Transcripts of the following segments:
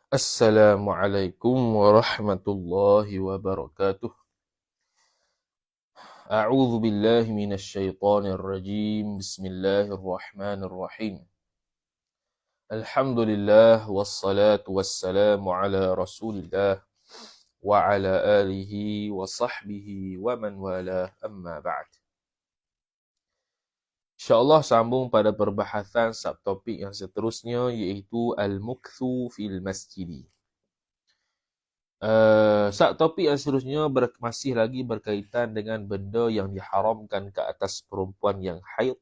Assalamualaikum warahmatullahi wabarakatuh. A'udzu billahi minasy syaithanir rajim. Bismillahirrahmanirrahim. Alhamdulillah wassalatu wassalamu ala Rasulillah wa ala alihi wa sahbihi wa man wala amma ba'd. InsyaAllah sambung pada perbahasan subtopik yang seterusnya iaitu al-mukthu fil masjidi. Subtopik yang seterusnya masih lagi berkaitan dengan benda yang diharamkan ke atas perempuan yang haid,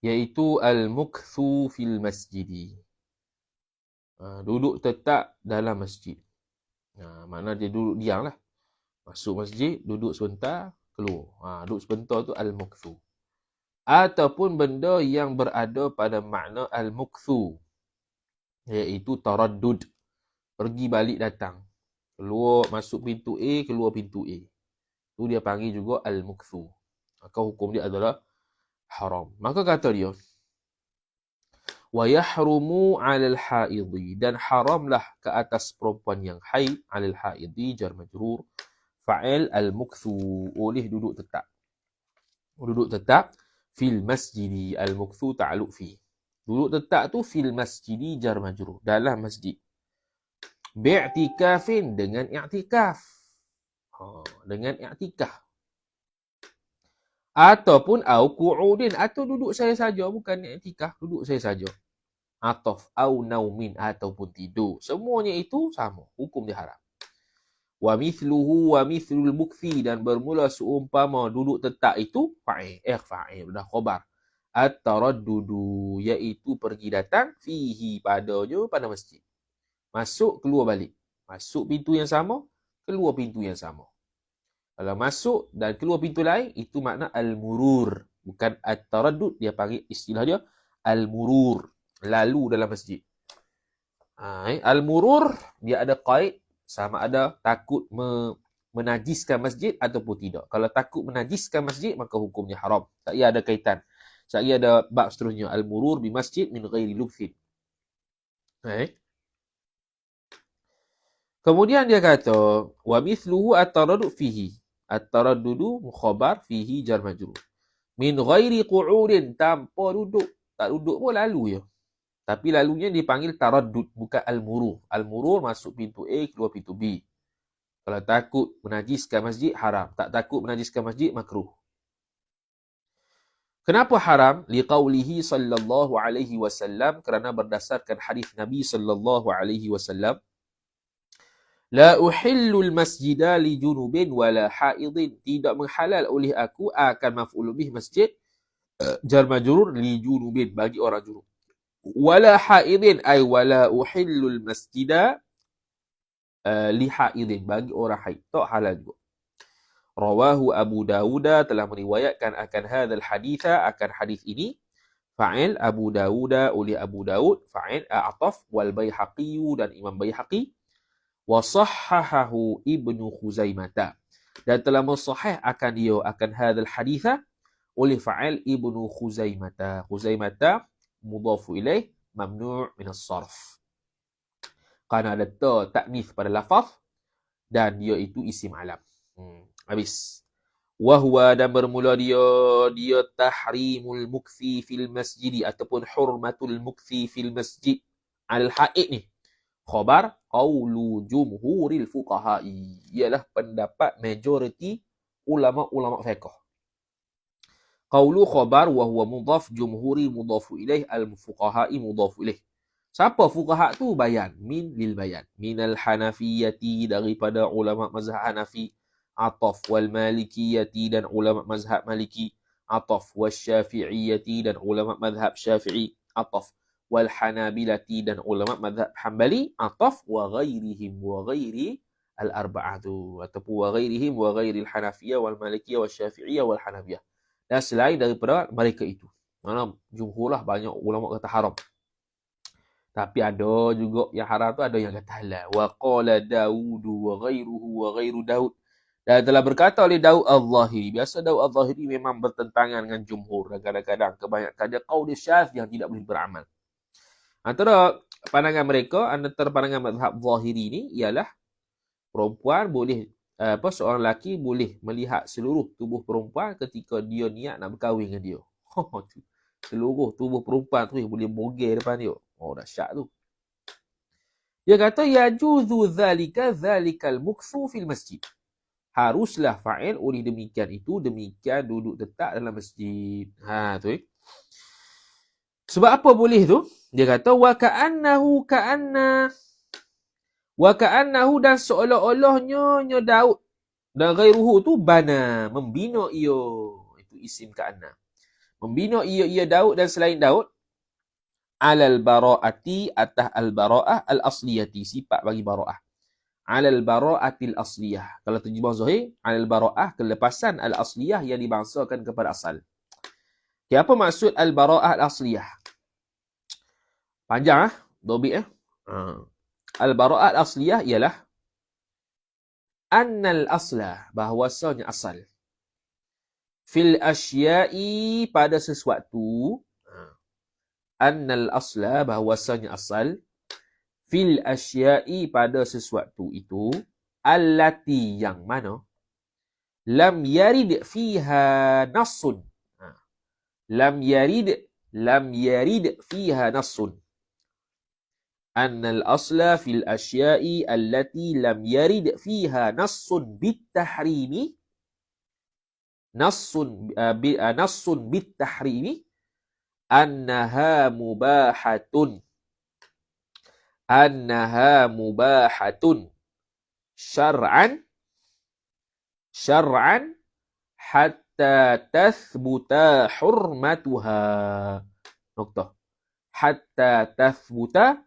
iaitu al-mukthu fil masjidi. Duduk tetap dalam masjid. Mana dia duduk diam lah. Masuk masjid, duduk sebentar, keluar. Duduk sebentar tu al-mukthu. Ataupun benda yang berada pada makna al-mukthu, iaitu taraddud. Pergi balik datang. Keluar masuk pintu A, keluar pintu A. Itu dia panggil juga al-mukthu. Maka hukum dia adalah haram. Maka kata dia, wa yahrumu 'alal haidhi, dan haramlah ke atas perempuan yang haid, 'alal haidhi jar majrur, fa'il al-mukthu, oleh duduk tetap. Duduk tetap fil masjidi, al-mukthu ta'alluq fi. Duduk tetap tu fil masjidi jar majrur, dalam masjid. Bi'tikafin, dengan i'tikaf. Dengan i'tikaf. Ataupun au qu'udin, atau duduk saya saja, bukan i'tikaf, duduk saya saja. Ataf au naumin, ataupun tidur. Semuanya itu sama, hukum dia haram. Wa mithluhu wa mithlul mukthi, dan bermula seumpama duduk tetap itu fa'il, dah khabar. At-taraddudu, iaitu pergi datang, fihi, padanya, pada masjid. Masuk, keluar balik. Masuk pintu yang sama, keluar pintu yang sama. Kalau masuk dan keluar pintu lain, itu makna al-murur. Bukan at-taraddud, dia panggil istilah dia al-murur. Lalu dalam masjid. Al-murur, dia ada qaid, sama ada takut menajiskan masjid ataupun tidak. Kalau takut menajiskan masjid, maka hukumnya haram. Tak ia ada kaitan. Tak ia ada bab seterusnya. Al-murur bi masjid min ghairi lubthin. Kemudian dia kata, wa mithluhu at-taraddud fihi. At-taraddudu mukhabar fihi jar majrur. Min ghairi qu'udin, tanpa duduk. Tak duduk pun lalu je. Tapi lalunya dipanggil taraddud, bukan al-murur. Al-murur masuk pintu A, keluar pintu B. Kalau takut menajiskan masjid, haram. Tak takut menajiskan masjid, makruh. Kenapa haram? Liqaulihi sallallahu alaihi wasallam, kerana berdasarkan hadis Nabi sallallahu alaihi wasallam, la uhillul masjida li junubin wala haidin, tidak menghalal oleh aku akan maf'ul bih masjid jar majrur li junubin, bagi orang junub. Wala haidin ay wala uhillul masjida li haidin, bagi orang haid, tak halal juga. Rawahu Abu Dawud, telah meriwayatkan akan hadzal haditha, akan hadis ini, fa'il Abu Dawud, oleh Abu Dawud, fa'il a'taf wal Baihaqi, dan Imam Baihaqi, wa sahhahahu Ibnu Khuzaimah, dan telah mensahih akan dia, akan hadzal haditha, oleh fa'il Ibnu Khuzaimah. Khuzaimah mudhafu ilaih, mamnu' min as-sarf, kerana ada ta'nits pada lafaz, dan dia itu isim alam. Habis. Wahwa, dan bermula dia tahrimul mukthi fil masjid, ataupun hurmatul mukthi fil masjid al haid ni, khabar qaulu jumhuril fuqaha'i, ialah pendapat majoriti ulama-ulama fiqh. Qaulu khabar wa huwa mudhaf, jumhuri mudhafu ilaih, al fuqaha'i mudhafu ilaih. Siapa fuqaha tu? Bayan, min lil bayan. Minal hanafiyyati, daripada ulama mazhab Hanafi, ataf, wal malikiyati, dan ulama mazhab Maliki, ataf, wal syafi'iyati, dan ulama mazhab Syafi'i, ataf, wal hanabilati, dan ulama mazhab Hambali, ataf, wa ghairihim, wa ghairi al-arba'atu, ataupun wa ghairihim, wa ghairi al-hanafiyah, wal malikiyah, wal syafi'iyah, wal hanabiyah, dan selain daripada mereka itu. Mana jumhur lah, banyak ulama kata haram. Tapi ada juga yang haram tu, ada yang kata halal. Wa qala Daud wa ghairuhu wa ghairu Daud, dan telah berkata oleh Daud al-Zahiri. Biasa Daud al-Zahiri memang bertentangan dengan jumhur, dan kadang-kadang kebanyakan dia qaul syadz yang tidak boleh beramal. Antara pandangan mereka, antara pandangan mazhab Zahiri ni ialah perempuan boleh seorang lelaki boleh melihat seluruh tubuh perempuan ketika dia niat nak berkahwin dengan dia. Seluruh tubuh perempuan tu boleh bogel depan dia. Oh, dahsyat tu. Dia kata yajuzu zalikal mukthu fil masjid. Haruslah fa'il oleh demikian duduk tetap dalam masjid. Tu. Sebab apa boleh tu? Dia kata wa ka'annahu dan seolah-olahnya Daud dan ghairuhu tu bana, membina ia. Itu isim ka'anna. Membina ia Daud dan selain Daud alal bara'ati, atas al bara'ah al asliyati, sifat bagi bara'ah. Alal bara'atil asliyah. Kalau terjemah Zahir, alal bara'ah, kelepasan al asliyah yang dibangsakan kepada asal. Okay, apa maksud al bara'ah al asliyah? Panjang dobit Al bara'ah al asliyah ialah annal asla, bahawasanya asal. Fil asya'i, pada sesuatu. Annal asla, bahawasanya asal. Fil asya'i, pada sesuatu itu. Allati, yang mana. Lam yarid fiha nassun. Lam yarid fiha nassun. Annal asla fil asya'i allati lam yarid fiha nassun bit-tahrimi. Nassun bit-tahrimi annaha mubahatun syar'an hatta tathbuta hurmatuha. Nukta. Hatta tathbuta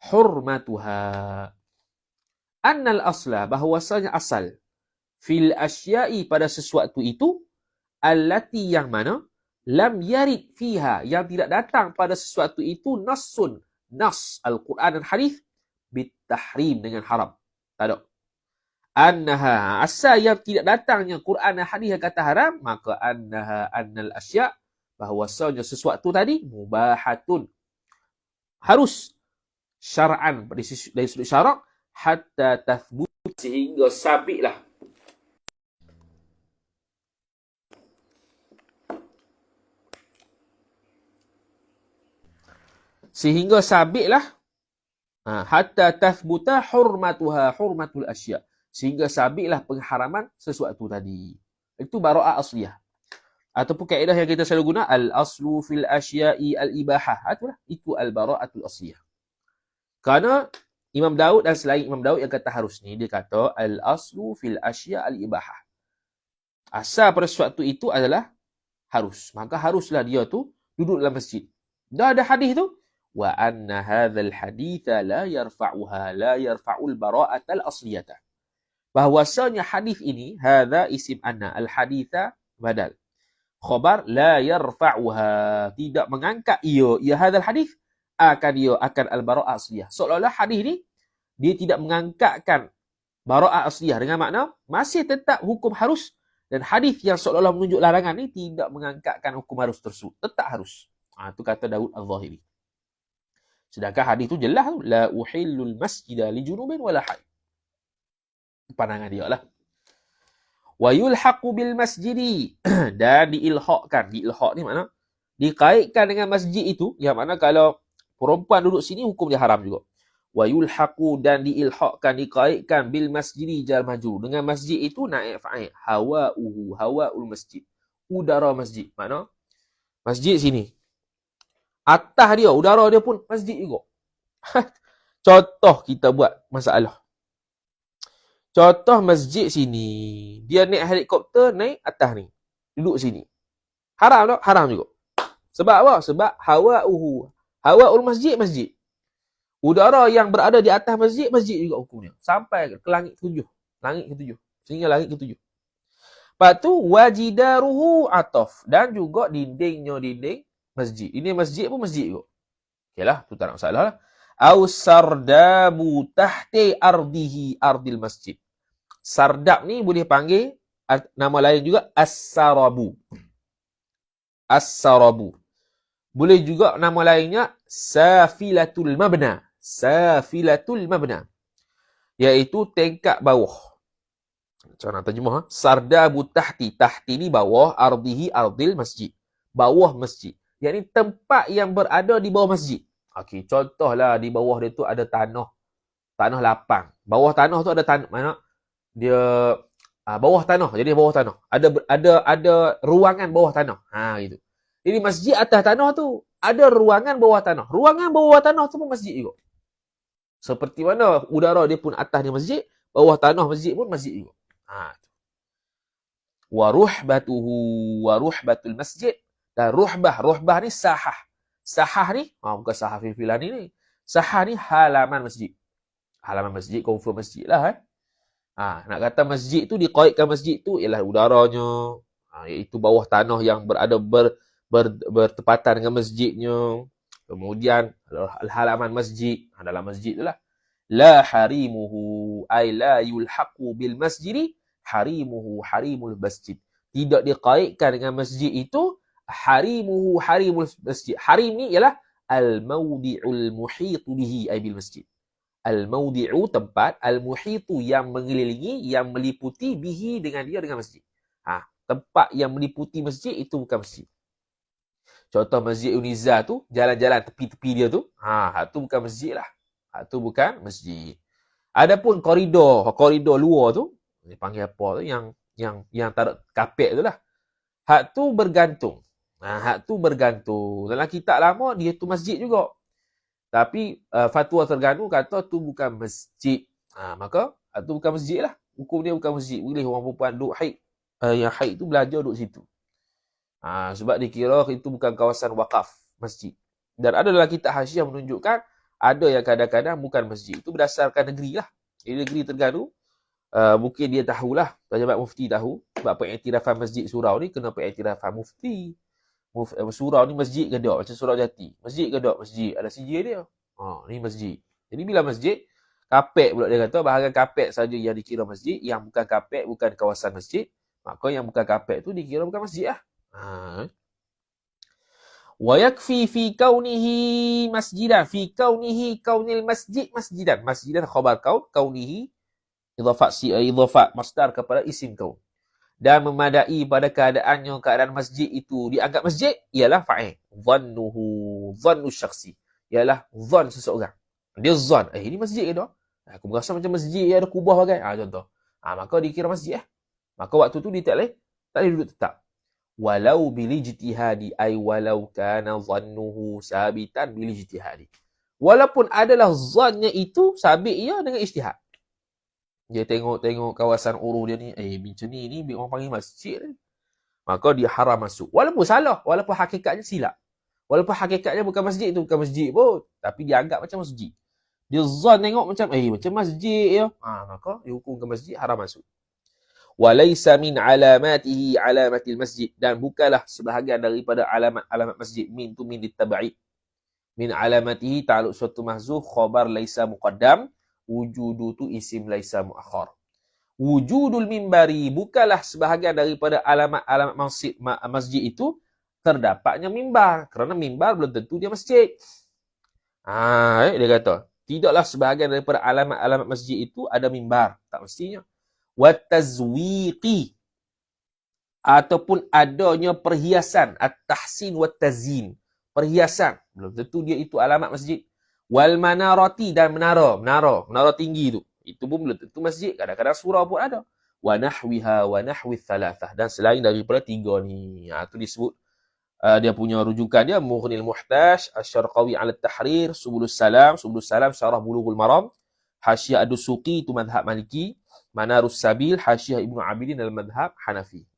hurmatuha. Annal asla, bahawasanya asal. Fil asya'i, pada sesuatu itu. Allati, yang mana. Lam yarid fiha, yang tidak datang pada sesuatu itu. Nassun, nas Al-Quran dan hadis. Bitahrim, dengan haram. Tak ada. Annaha, asal yang tidak datangnya Quran dan hadis yang kata haram, maka annal asya', bahawasanya sesuatu tadi. Mubahatun, harus. Syar'an, dari sudut syarak. Hatta tathbut, sehingga sabitlah. Sehingga sabitlah. Hatta tathbuta hurmatuha, hurmatul asya'. Sehingga sabitlah pengharaman sesuatu tadi. Itu bara'ah asliyah. Ataupun kaedah yang kita selalu guna, al-aslu fil asya'i al-ibahah. Itu al-bara'atul asliyah. Kerana Imam Daud dan selain Imam Daud yang kata harus ni, dia kata al-aslu fil asya' al-ibahah. Asal pada sesuatu itu adalah harus. Maka haruslah dia tu duduk dalam masjid. Dah ada hadis tu. Wa anna hadzal haditha la yarfa'ul bara'atal asliyata. Bahwasanya hadis ini, hadza isim anna, al-haditha badal. Khabar la yarfa'uha, tidak mengangkat ia hadzal hadis akan al-bara'ah asliyah. Seolah-olah hadis ni dia tidak mengangkatkan bara'ah asliyah, dengan makna masih tetap hukum harus, dan hadis yang seolah-olah menunjuk larangan ni tidak mengangkatkan hukum harus tersebut, tetap harus. Itu kata Daud Al-Zahiri. Sedangkan hadis tu jelas tu, la uhillul masjida li junubin wala haid. Pandangan dia lah. Wa yulhaqu bil masjidi, dan diilhaqkan. Diilhaq ni makna dikaitkan dengan masjid itu, yang mana kalau perempuan duduk sini hukum dia haram juga. Wa yulhaqu, dan diilhaqkan, dikaitkan bil masjidi jar majrur, dengan masjid itu naib fa'il. Hawaul masjid, udara masjid. Makna masjid sini, atas dia, udara dia pun masjid juga. Contoh kita buat masalah. Contoh masjid sini, dia naik helikopter, naik atas ni, duduk sini. Haram tak? Haram juga. Sebab apa? Sebab hawaul masjid. Udara yang berada di atas masjid juga hukumnya. Sampai ke langit ketujuh. Sehingga langit ketujuh. Lepas tu, wajidaruhu ataf. Dan juga dinding masjid. Ini masjid pun masjid juga. Okeylah, tu tak nak masalah lah. Au sardabu tahti ardihi ardil masjid. Sardab ni boleh panggil nama lain juga as-sarabu. As-sarabu. Boleh juga nama lainnya safilatul mabna. Safilatul mabna. Iaitu tingkat bawah. Macam nak terjemah? Sardabu tahti. Tahti ni bawah. Ardihi ardil masjid. Bawah masjid. Yang ni tempat yang berada di bawah masjid. Okey, contohlah di bawah dia tu ada tanah. Tanah lapang. Bawah tanah tu ada tanah. Mana? Dia bawah tanah. Jadi bawah tanah. Ada ruangan bawah tanah. Gitu. Jadi masjid atas tanah tu ada ruangan bawah tanah. Ruangan bawah tanah tu pun masjid juga. Seperti mana udara dia pun atas dia masjid, bawah tanah masjid pun masjid juga. Wa ruhbatuhu wa ruhbatul masjid. Dan ruhbah ni sahah. Sahah ni, bukan sahah filan ni. Sahah ni halaman masjid. Halaman masjid, confirm masjid lah. Nak kata masjid tu, dikaitkan masjid tu ialah udaranya, iaitu bawah tanah yang berada bertepatan dengan masjidnya. Kemudian halaman masjid, dalam masjid tu lah. La harimuhu ay la yulhaqu bil masjidi harimuhu harimul masjid. Tidak dikaitkan dengan masjid itu harimuhu harimul masjid. Harim ni ialah al-mawdi'ul muhitu bihi ay bil masjid. Al-mawdi'u tempat, al-muhitu yang mengelilingi, yang meliputi bihi dengan dia, dengan masjid. Tempat yang meliputi masjid itu bukan masjid. Contoh Masjid Uniza tu, jalan-jalan tepi-tepi dia tu, tu bukan masjid lah. Tu bukan masjid. Adapun koridor luar tu, dia panggil apa tu, yang taruh kapet tu lah. Hak tu bergantung. Dalam kitab lama, dia tu masjid juga. Tapi fatwa terganu kata tu bukan masjid. Maka tu bukan masjid lah. Hukum dia bukan masjid. Boleh orang perempuan duduk haid. Yang haid tu belajar duduk situ. Sebab dikira itu bukan kawasan wakaf masjid. Dan ada dalam kitab Hasyiah menunjukkan ada yang kadang-kadang bukan masjid. Itu berdasarkan negeri lah. Jadi negeri Terengganu, mungkin dia tahulah, pejabat mufti tahu. Sebab pengiktirafan masjid surau ni kena pengiktirafan mufti. Surau ni masjid ke tak? Macam Surau Jati. Masjid ke tak? Masjid. Ada sijil dia. Ni masjid. Jadi bila masjid, kapek pula dia kata, bahagian kapek saja yang dikira masjid, yang bukan kapek, bukan kawasan masjid, maka yang bukan kapek tu dikira bukan masjid lah. Wa yakfi fi kaunihi masjidan, fi kaunihi kaunil masjid masjidan. Masjidan khabar kaunihi idhafat masdar kepada isim kaun. Dan memadai pada keadaan masjid itu dianggap masjid ialah fa'il. Dhannu syakhsi. Ialah dhan seseorang. Dia dhan, ini masjid ke tak? Aku merasa macam masjid ada kubah bagai. Contoh. Maka dikira masjid . Maka waktu tu dia tak boleh duduk tetap. Walau bil ijtihadi ay walau kana dhannuhu sabitan bil ijtihadi. Walaupun adalah dhannya itu sabit ia dengan ijtihad. Dia tengok kawasan uru dia ni, macam ni orang panggil masjid. Maka dia haram masuk. Walaupun salah, walaupun hakikatnya silap. Walaupun hakikatnya bukan masjid tu, bukan masjid pun, tapi dia anggap macam masjid. Dia zon tengok macam macam masjid ya. Maka dihukumkan masjid, haram masuk. Walaysa min alamatihi alamatil masjid, dan bukanlah sebahagian daripada alamat masjid. Min tu min ditab'id. Min alamatihi ta'alluq suatu mahzuf, khabar laisa muqaddam, wujudu tu isim laisa muakhar. Wujudul mimbari, bukanlah sebahagian daripada alamat masjid itu terdapatnya mimbar, kerana mimbar belum tentu dia masjid. Dia kata tidaklah sebahagian daripada alamat masjid itu ada mimbar, tak mestinya. Watazwiqi, ataupun adanya perhiasan, at-tahsin wat-tazyin, perhiasan, belum tentu dia itu alamat masjid. Wal manarati, dan menara tinggi tu, itu pun belum tentu masjid. Kadang-kadang surau pun ada. Wa nahwiha wa nahwi thalathah, dan selain daripada tiga ni. Itu disebut dia punya rujukan dia Mughnil Muhtaj, Asy-Syarqawi 'ala Tahrir, Subulus Salam syarah Bulughul Maram, Hasyiah Ad-Dusuqi itu mazhab Maliki, Manarus Sabil, Hasyiah Ibnu Abidin dalam mazhab Hanafi.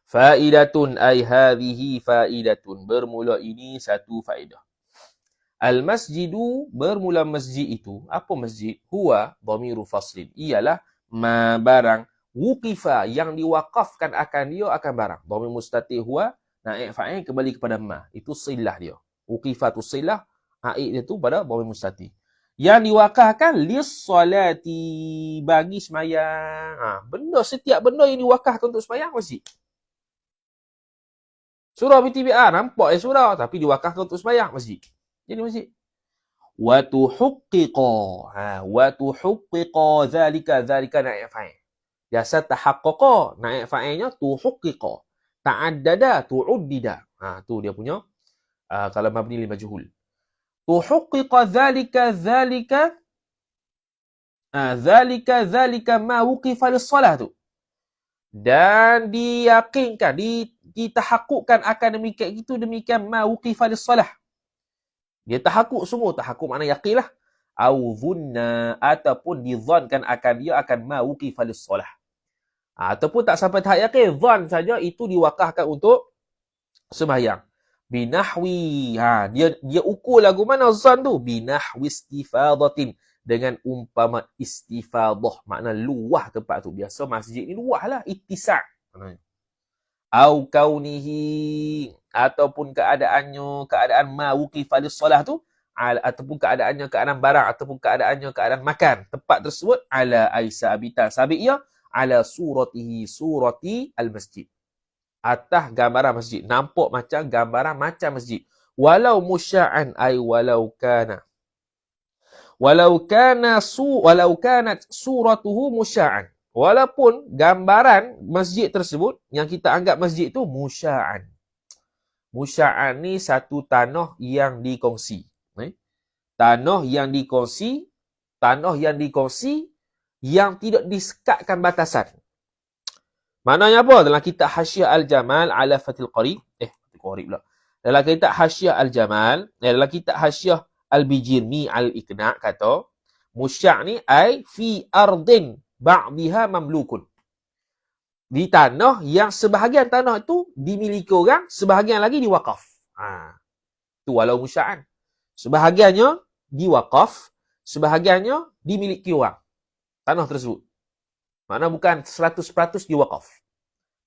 Faidatun ay hadhihi faidatun, bermula ini satu faedah. Al-masjidu, bermula masjid itu. Apa masjid? Huwa dhamiru faslin, ialah ma barang wuqifa, yang diwakafkan akan dia akan barang. Dhamir mustatir huwa, naib fa'il kembali kepada ma. Itu silah dia. Wuqifatu silah, aid dia tu pada dhamir mustatir. Yang diwakafkan lis-salati, bagi semayang. Setiap benda yang diwakafkan untuk semayang masjid. Surau BTBR, nampak surau. Tapi diwakafkan untuk sembahyang masjid. Jadi masjid. Wa tuhaqqiqa. Wa tuhaqqiqa zalika naib fa'il. Biasa tahaqqaqa. Naib fa'ilnya tuhaqqiqa. Ta'addada, tu'uddida. Tu dia punya. Kalau mabni li majhul. Tuhaqqiqa zalika ma wuqifa lis-salah tu. Dan diyakinkan, ditahakukkan akan demikian ma wuqifa lis-salah. Dia tahakuk semua, tahakuk makna yakin lah. Au dhunna, ataupun dizankan akan dia akan ma wuqifa lis-salah. Ataupun tak sampai tahap yakin, zan saja itu diwakafkan untuk sembahyang. Binahwi, dia ukur lagu mana zan tu? Binahwi istifadatin, dengan umpama istifadah, makna luah tempat tu. Biasa masjid ni luah lah, ittisa'. Au kaunihi, ataupun keadaan ma wuqifa lis-salah tu, ataupun keadaan barang, ataupun keadaan makan tempat tersebut, ala aisabitan, sabit ia ala surati al-masjid, atas gambaran masjid, nampak macam gambaran macam masjid. Walau musya'an, ay walau kanat suratuhu musya'an, walaupun gambaran masjid tersebut yang kita anggap masjid tu musya'an. Musya'an ni satu tanah yang dikongsi. Tanah yang dikongsi yang tidak disekatkan batasan. Maknanya apa? Dalam kitab Hasyiah Al-Jamal ala Fathil Qarib. Dalam kitab Hasyiah Al-Jamal, dalam kitab Hasyiah Al-Bijirmi Al-Iqna' kata, musya' ni ay fi ardin ba'diha mamlukun. Di tanah yang sebahagian tanah itu dimiliki orang, sebahagian lagi diwakaf. Tu walau musya'an. Sebahagiannya diwakaf, sebahagiannya dimiliki orang. Tanah tersebut. Maknanya bukan 100% diwakaf.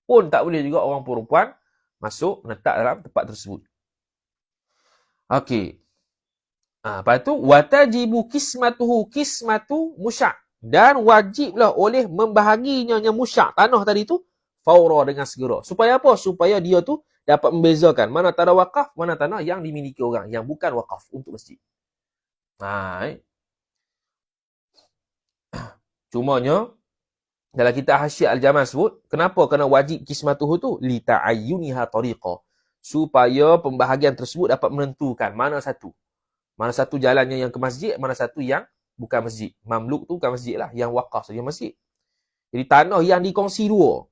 Pun tak boleh juga orang perempuan masuk menetap dalam tempat tersebut. Okey. Lepas tu, watajibu kismatu musya'. Dan wajiblah oleh membahaginya musya' tanah tadi tu, faura, dengan segera. Supaya apa? Supaya dia tu dapat membezakan mana tanah wakaf, mana tanah yang dimiliki orang, yang bukan wakaf untuk masjid. Cumanya, dalam kitab Hasyiah Al-Jamal sebut, kenapa kena wajib kismatuhu tu? Li ta'ayyuniha tariqa. Supaya pembahagian tersebut dapat menentukan mana satu. Mana satu jalannya yang ke masjid, mana satu yang bukan masjid. Mamluk tu bukan masjid lah. Yang wakaf saja masjid. Jadi tanah yang dikongsi dua.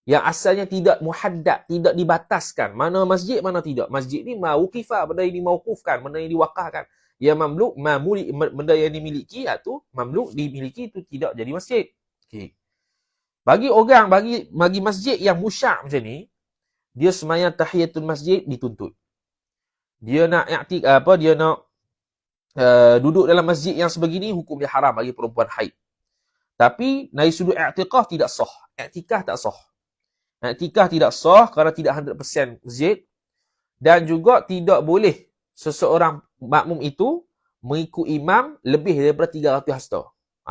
Yang asalnya tidak muhaddad, tidak dibataskan. Mana masjid, mana tidak. Masjid ni mawqifah, benda yang dimawqufkan, benda yang diwakafkan. Yang mamluk, benda yang dimiliki, itu mamluk dimiliki, itu tidak jadi masjid. Okay. Bagi orang, bagi masjid yang musyak macam ni, dia sembahyang tahiyatul masjid dituntut. Dia nak duduk dalam masjid yang sebegini, hukum dia haram bagi perempuan haid. Tapi dari sudut i'tikaf tidak sah. I'tikaf tak sah. I'tikaf tidak sah kerana tidak 100% masjid. Dan juga tidak boleh seseorang makmum itu mengikut imam lebih daripada 300 hasta.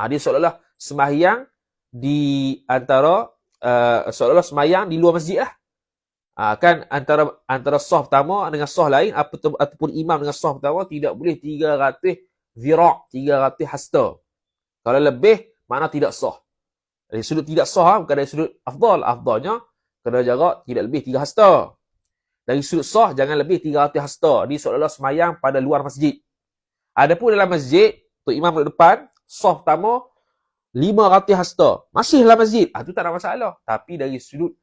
Dia seolah-olah sembahyang di antara seolah-olah sembahyang di luar masjid lah. Kan antara saf pertama dengan saf lain, ataupun imam dengan saf pertama tidak boleh 300 zira', 300 hasta. Kalau lebih, makna tidak sah. Dari sudut tidak sah, bukan dari sudut afdal. Afdalnya kena jarak tidak lebih 3 hasta. Dari sudut sah, jangan lebih 300 hasta. Dia seolah-olah semayang pada luar masjid. Adapun dalam masjid, tu imam duduk depan, saf pertama 500 hasta. Masih dalam masjid. Itu tak ada masalah. Tapi dari sudut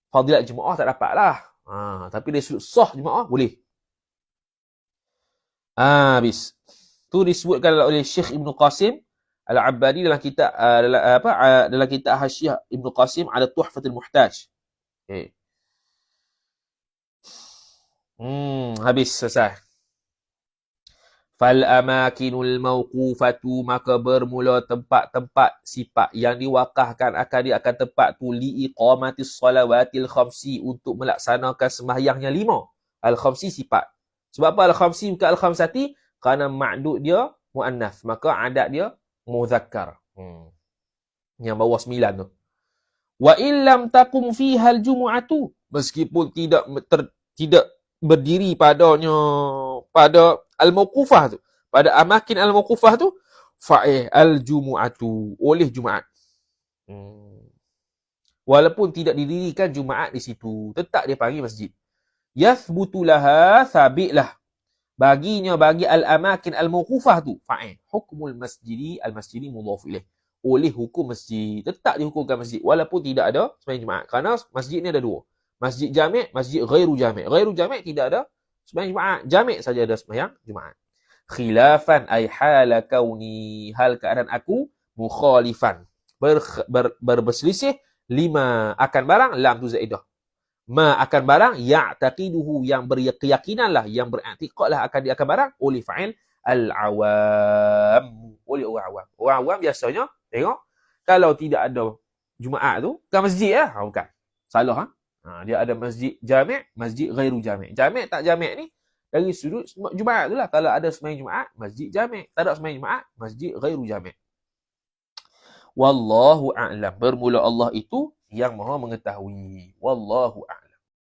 fadilat jemaah tak dapat lah. Tapi dari sudut sah jemaah, boleh. Habis. Tu disebutkan oleh Syekh Ibn Qasim Al-Abbadi dalam kitab dalam kitab Hasyiah Ibn Qasim ala Tuhfatul Muhtaj. Okay. Habis, selesai. Fal amakinul mauqufatu, maka bermula tempat-tempat sifat yang diwakafkan dia akan tempat tu li iqamatis salawatil khamsi, untuk melaksanakan sembahyangnya 5. Al-khamsi sifat. Sebab apa al-khamsi bukan al-khamsati? Kerana ma'dud dia muannas, maka adat dia muzakkar. Yang bawah 9 tu. Wa illam taqum fiha al-jumu'atu, meskipun tidak berdiri padanya pada al-mauqufah tu, pada amakin al-mauqufah tu, al-jumu'atu, oleh Jumaat. Walaupun tidak didirikan Jumaat di situ, tetap dia panggil masjid. Yathbutu laha, sabitlah baginya, bagi al-amakin al-mauqufah tu, fa'il. Hukmul masjidi, al-masjidi mudhaf ilaih. Oleh hukum masjid, tetap dihukumkan masjid walaupun tidak ada sembahyang Jumaat. Kerana masjid ni ada dua. Masjid jami', masjid ghairu jami'. Ghairu jami' tidak ada sembahyang Jumaat. Jami' saja ada sembahyang Jumaat. Khilafan ay hala kauni, hal keadaan aku mukhalifan, berselisih, lima akan barang, lam tu zaidah. Ma akan barang, ya'taqiduhu, yang berkeyakinanlah, yang beriktikadlah akan dia akan barang, oleh fa'il al-awam, oleh orang awam. Orang awam biasanya tengok kalau tidak ada Jumaat tu kan masjid lah. Bukan. Salah. Dia ada masjid jami', masjid ghairu jami'. Jami' tak jami' ni dari sudut Jumaat tu lah. Kalau ada sembahyang Jumaat, masjid jami'. Tak ada sembahyang Jumaat, masjid ghairu jami'. Wallahu a'lam. Bermula Allah itu yang Maha mengetahui. Wallahu a'lam.